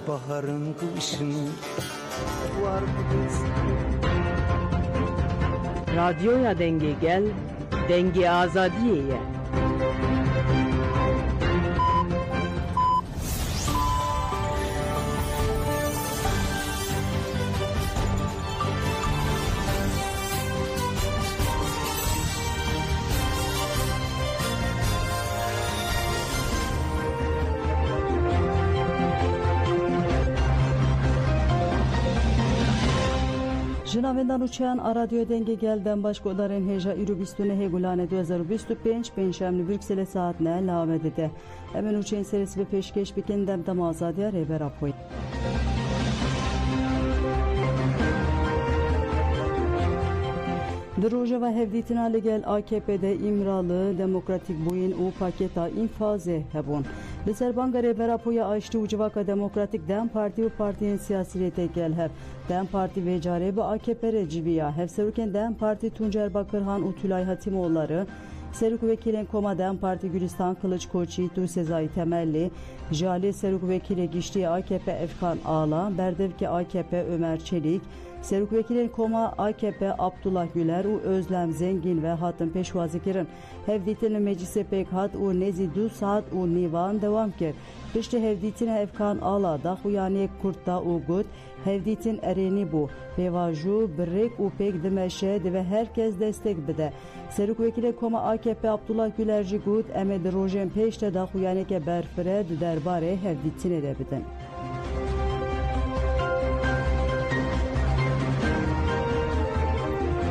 baharın kışın var mı? Radyoya denge gel, denge azadiyeye. Jinavendan uçayan radyo denge gelden başkoların heja irubistune hegulane 2025 penşemli Brüksel'e saatine lavmedede. Hemen uçayan serisi ve peşkeş bikindem dam azadiya reber apoy. Rojava hevditina legel AKP'de İmralı Demokratik Buyun u paketa infaze hebun. Li serbanga rêberapoya Aştî û Civaka Demokratik Dem Partî û partiyên siyasî tê gel hev. Dem Partî vê carê bi AKP re civiya. Hevserokên Dem Partî Tuncer Bakırhan û Tülay Hatimoğulları, Serokvekilên Koma Dem Partî Gülistan Kılıçkoçî Tu Sezai Temelli, Jali Serokvekilê Giştî AKP Efkan Ağla, Berdevke AKP Ömer Çelik, Serokvekilên Koma AKP Abdullah Güler û Özlem Zengin ve hatın peşwazî kirin. Hevdîtin li meclisê pêk hat û nezî 2 saat û nîvan dewam kir. Piştî hevdîtina Efkan Ağla daxuyaniyê Kurta û got hevdîtin erênî bû. Pêvajû birêk û pêk dimeşe dibe herkes destek bide. Serokvekilê Koma AKP Abdullah Güler jî got em ê di rojên pêş de daxuyaneke berfire di derbarê hevdîtinê de bidin.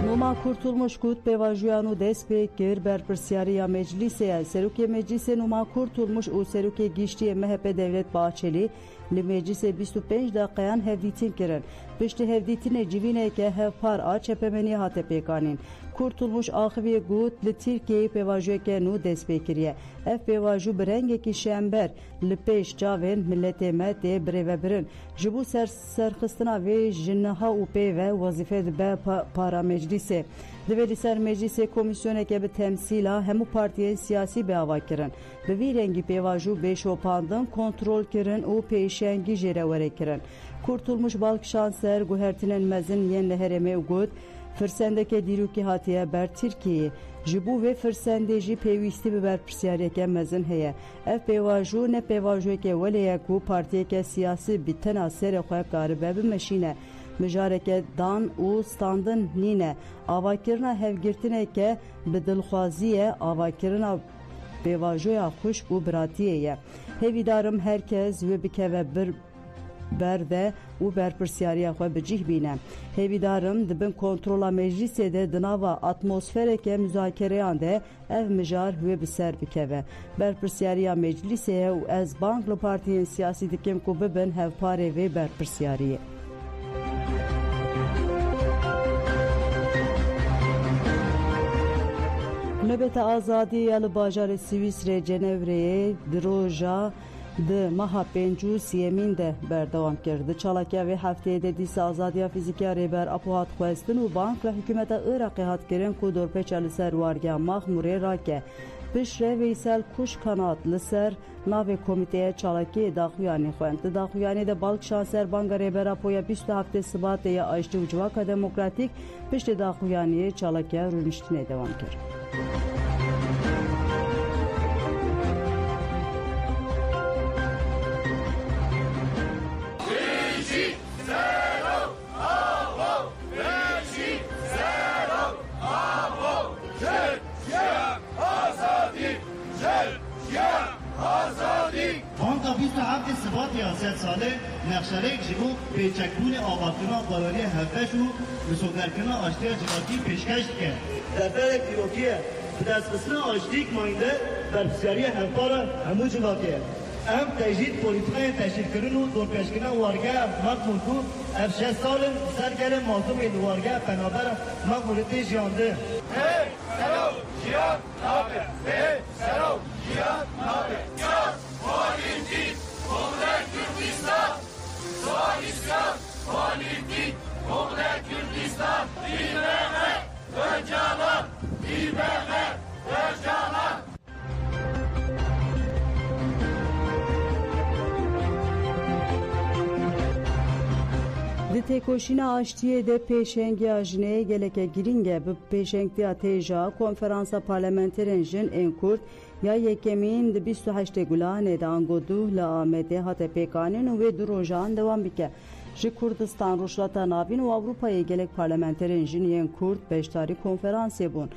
Numa Kurtulmuş Kut Pevajuyanu Despekir Berpirsiyariya Meclisiye Serokê Meclisê Numa Kurtulmuş û Serokê Giştî MHP Devlet Bahçeli li meclisê 25 daqiqayan hevdîtin kirin. Piştî hevdîtinê civîneke hevpar a çepemenî hate pêkanîn. Kurtulmuş axivî got li Tirkiyeyê pêvajiyeke nû dest pê kiriye. Ev pêvajû bi rengekî şember li pêş cavên milletê me tê birêvebirin. Ji bo serxistina vê ji niha û pêve wezîfe dibe para meclisê. Divê li ser meclisê komisyoneke bi temsîla hemû partiyên siyasî beava kirin. Bi vî rengî pêvajû bêşopandin, kontrol kirin û pêşengî jê re were kirin. Kurtulmuş Balkşanser guhertinên mezin yên li herêmê û got firsendeke dîrokî hatiye ber Tirkiyeyê. Ji bo vê firsendê jî pêwîstî bi berpirsiyareke mezin heye. Ev pêvajû ne pêvajûyeke welê ye ku partiyeke siyasî bi tena serê xwe karibe bimeşîne. Mijareke dan û standin nîne. Avakirina hevgirtineke bi dilxwaziye avakirina pêvajoya xuşk û biratiyê ye. Hevîdarim herkes wê bikeve bir berde û berpirsiyariya xwe bi cih bîne. Hevîdarim dibin kontrola meclisê de di nava atmosfereke müzakereyan de ev mijar wê bi ser bikeve. Berpirsiyariya meclisê û ez bank li partiyên siyasî dikim ku bibin hevparê vê berpirsiyariyê. Nöbeta azadî ya li bajarê Swîsrê Cenevre'ye di roja di maha pêncû siyemîn de berdewam kir. Di çalakiya vê hefteyê de dîsa azadiya fîzîkiya rêber apû hat xwestin û bank ve hikûmeta Iraqê hat kirin ku dorpêça li ser wargeha Maxmûrê rake. Pişre Veysel Kuşkanat li ser navê komîteya çalakiyê daxuyanî xwend. Di daxuyanî de Balkşanser banga rêbera poya 27 Sibatê ya Aştî û Civaka Demokratik piştî daxuyaniyê çalakiya rûniştinê dewam kir. Banka 27 Sibatê ya sed salê nexşereyek ji bo pêçekbûnê avakirina qarariya hevpeş û misogerkirina aştiya civakî pêşkeş dike. Deferek dîrokî ye bi destxistina aştîk mayînde berpirsiyariya hevpara hemû civakê ye. Em tejîd polîtikayên teşkîlkirin û dorpêşkirina wargeha Maxmûr ku ev 6 salin sergerê mazlûmên li wargeha penabera Maxmûrê tê jiyandin. Hey serok jiyan nabe. Hey serok jiyan nabe. Yaz politik Kongre Kürdistan. Soğanistan politik Kongre Kürdistan. İBM Öcalan. İBM Öcalan. Di têkoşîna aştiyê de pêşengiya jinê geleke girîng e bi pêşengiya têja konferansa parlamenterên jin ên Kurd ya yekemîn di 28 Gulanê de angodû li Amedê hate pêkanîn û wê du rojan dewam bike. Ji Kurdistan Rojhilata Navîn û Ewropayê gelek parlamenterên jin yên Kurd beşdarî konferansê bûn.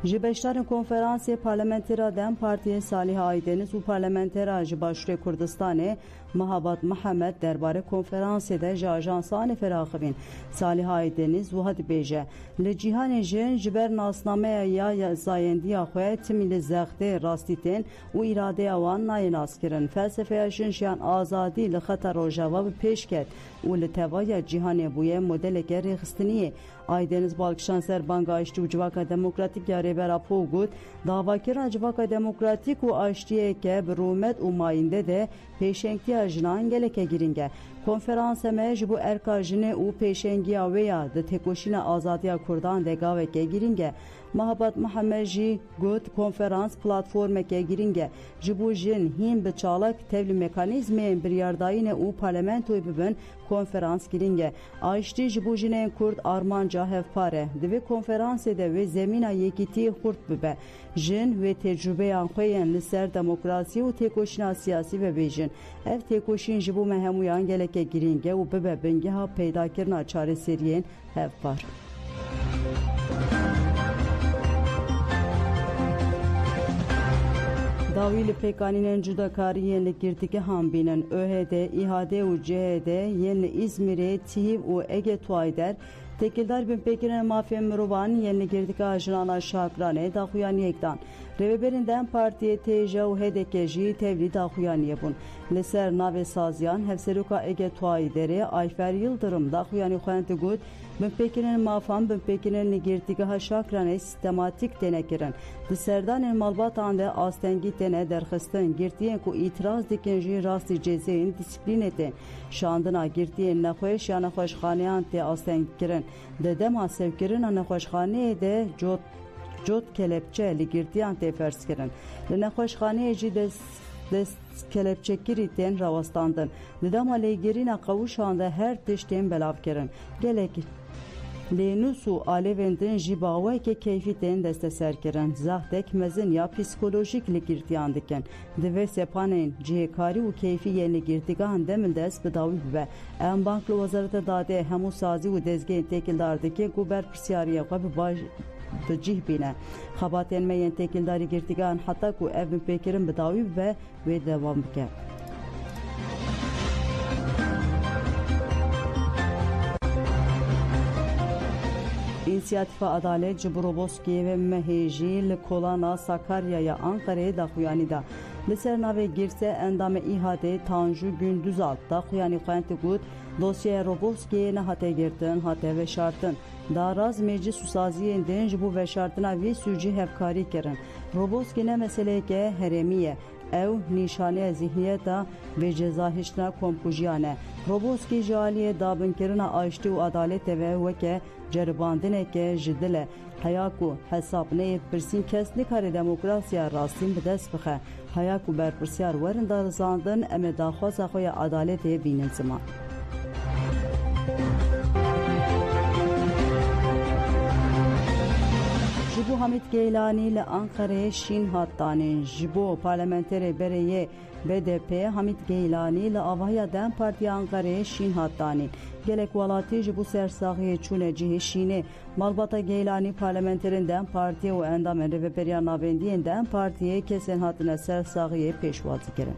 Ji beşdarên konferansê parlamentera Dem Partiyê Salih Aydeniz û parlamentera ji Başûrê Kurdistanê Mahabat Mihemed derbare konferansê de ji ajansanê feraxivîn. Salih Aydeniz wiha dibêje li cîhanê jin ji ber nasnameya ya zayendiya xwe timî li zextê rastîtên û îradeya wan nayê naskirin. Felsefeya jin jiyan azadî li xeta rojava bi pêş ket û li tevaya cîhanê bûye modeleke rêxistiniyê. Aydeniz balkişan ser banga aştî û civaka demokratîk ya rêbera Pov got davakirina civaka demokratîk û aştiyeke bi rûmet û mayînde de pêşengiya jinan geleke girîng e. Konferansa me ji bo erka jinê û pêşengiya wê ya di têkoşîna azadiya Kurdan de gaveke girîng e. Mahabat Mihemed jî got konferans platformeke girîng e. Ji bo jin hîn bi çalak tevlî mekanîzmên biryardayînê û parlamentoyê bibin konferans girîng e. Aştî ji bo jinên Kurd armanca hevpar e. Di vê konferansê de wê zemîna yekîtiyê xurt bibe. Jin wê tecrübeyan xwe yên li ser demokrasî û têkoşîna siyasî vebêjin. Ev têkoşîn ji bo me hemûyan geleke girîng e û bibe bingeha peydakirina çareseriyên hevpar. Dawî li pêkanînên cudakariyên li girtîgehan bînin. ÖHD, İHAD û CHD yên li İzmirê, Tîv û Ege Tuayder tekildar bin pêkirên mafiyên mirovan yên li girtîgeha jinana Şakranê daxuyaniyek dan. Rêveberên Dem Partiyê têja û HDK jî tevlî daxuyaniyê bûn. Li ser navê saziyan Hevserûka Ege Tuayderê Ayfer Yıldırım daxuyanî xwe got bin pêkirên mafan bin pêkirên li girtîgeha Şakranê sistematik têne kirin. Di serdanên malbatan de astengî têne derxistin. Girtiyên ku îtiraz dikin jî rastî cezayên disiplînê tên. Şandina girtiyên nexweş ya nexweşxaneyan tê asteng kirin. Di dema sevkirina nexweşxaneyê de cot kelepçe li girtiyan tê fers kirin. Li nexweşxaneyê jî dest kelepçekirî tên rawestandin. Li dema lêgerîna qewuşan de her tiştên belav kirin. Gelek lênûs û alevên din jî baweke keyfî tên desteserkirin. Zahtek mezin ya psikolojik li girtiyan dikin. Di vê sepanên cihêkarî û keyfî yên li girtîgehan demil dest bi dawî bibe. Em bank li Wezareta Dadê hemû sazî û dezgehên têkildar dike ku berpirsiyariya xwe bi cih bîne. Xebatên me yên têkildarî girtîgehan heta ku ev bin pêkirin bi dawî bibe wê devam bike. İnisiyatifa Adalet ji Roboskiye ve Mehêjî li Kolana Sakaryaya Ankara'ya daxuyanî da. Li ser navê girse endamê İHAD Tanju Gündüzal daxuyanî xwe got dosyaya Roboskiyê ne hate girtin hate veşartin. Daraz meclis û saziyên din ji bo veşartina vê sûcî hevkarî kirin. Roboskî ne meseleyeke herêmî ye. Ew nîşaneya zihniyeta ve cezahiştina komkujiyan e. Roboskî ji aliyê dabinkirina aştî û adaletê ve weke ceribandineke ji dil e. Heya ku hesab neyê pirsîn kes nikare demokrasiya rastîn bi dest bixe. Heya ku berpirsyar werin da rizandin em ê daxwaza xwe ya adaletê bînin ziman. Ji bo Hamid Geylanî li Ankara'ya şîn hat danîn. Ji bo parlamenterê berê BDP Hamid Geylanî li avahaya Dem Partiya Ankara'ya şîn hat danîn. Gelek welatî ji bo sersaxiyê çûne cihê şînê. Malbata Geylanî parlamenterên Dem Partiya û endamên rêveberiya navendiyên Dem Partiyê kesên hatine sersaxiyê pêşwazî kirin.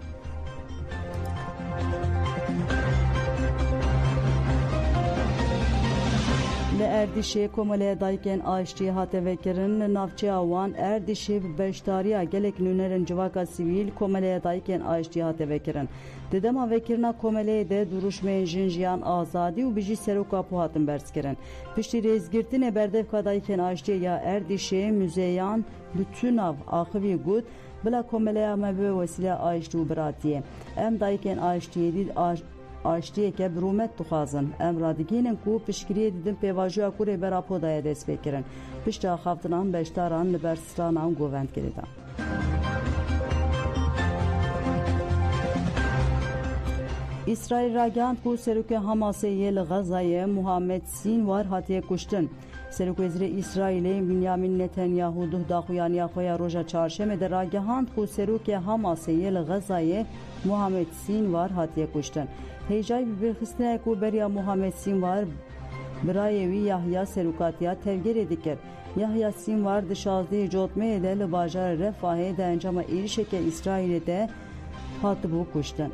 Li Erdişê komeleyê dayikên aştiyê hate vekirin. Li navçeya wan Erdişê bi beşdariya gelek nûnerên civaka sivîl komeleyê dayikên aştiyê hate vekirin. Di dema vekirina komeleyê de duruşmeyên jin jiyan azadî û bijî seroka po hatin berskirin. Piştî rêzgirtinê berdevka dayikên aştiyê ya Erdişê müzeyan bütûnav axivî got bila komeleya me bi wesîleya aştî û biratiyê. Em dayikên aştiyê dî aştiyeke bi rûmet dixwazin. Em radigînin ku piştgiriyê didin pêvajoya ku rêbera podaya dest pê kirin. Pişta xaftinan beşdaran li ber stranan govendgirê da. İsrail ragand ku serokê Hamasê yê li Gazayê Muhammed Sinwar hatiye kuştin. Serokvezîrê İsraîlê Binyamin Netanyahu duh daxuyaniya xwe ya roja çarşemê de ragihand ku serokê Hamasê yê li Gazayê Muhammed Sinwar hatiye kuştin. Hêjayî bilxistinayê ku beriya Muhammed Sinwar birayê wî Yahya serokatiya tevgerê dikir. Yahya Sinwar di 16 Cotmeyê de li bajarê Refahê de encama êrişeke İsraîlê de hatibû kuştin.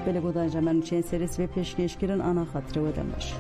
Belê godan encamên çên serî ve pêşkêşkirin ana xatirê we demiş.